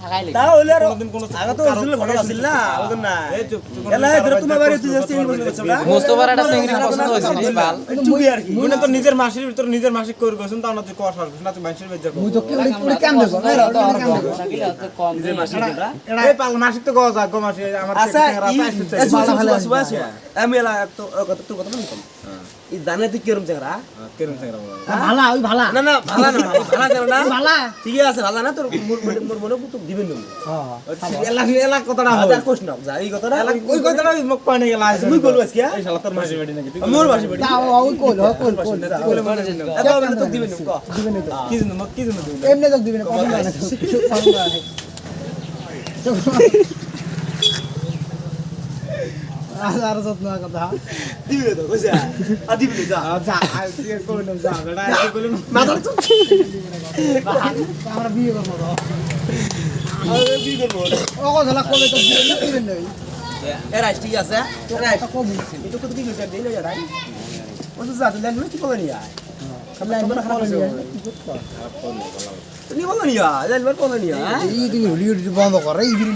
তাহলে আর আগে তো আসলে ঘটনা ছিল না ওদের না এলা এদের তোমার বাড়ি তুই যাচ্ছিস মোস্তফার একটা চিংড়ি পছন্দ হয়েছে রে বাল চুপি আর কি মুই তো নিজের মাসির ভিতর নিজের মাসিক করে গেছেন তাও না তুই কর করছিস না তুই মানুষের বেজ্জা কর মুই তো কি উড়ে কাম দেব না রে তো আর কম নিজের মাসিক এটা এই পাল মাসিক তো গজ গো মাসি আমার আচ্ছা আছে আমি এলা তো কথা তো কথা বলতাম এই জানে তুই কিরম চেংরা কেরম চেংরা বল ভালা ওই ভালা না না ভালো না ভালো জানো না ভালা ঠিক আছে ভালো না তোর মোর মনে তো দিবেন না এলা এলা কথাটা আদা কোশ না যা এই কথাটা ওই কথাটা মুখ পানে গেল আইছ মুই কইলো আজকে এই শালা তোর মাসি বেটি নাকি তুই মোর বাসি বাড়ি দাও ওই কইল কইল বলে মনে জানো এত মানে তো দিবেন না দিবেন তো কি জন্য মুখ কি জন্য তুই এমনি তো দিবেন পছন্দ না আর যত্ন কথা দিবেন তো কইছা আ দিবেন যা আচ্ছা আজকে কইলাম যা বেটা আজকে কইলাম মাথা তো আমরা বিয়ে করব আরে কি করব ও কথা কবে তো দিবেন না এরা ঠিক আছে এরা কবি এটা কত কি করতে দেই না যারা ও তো যা তো লেন কি বলে নি আয় আমরা এমন খারাপ হয়ে গেছে নি বলে নি আয় লেন বলে নি আয় এই তুমি ভিডিও বন্ধ কর এই ভিডিও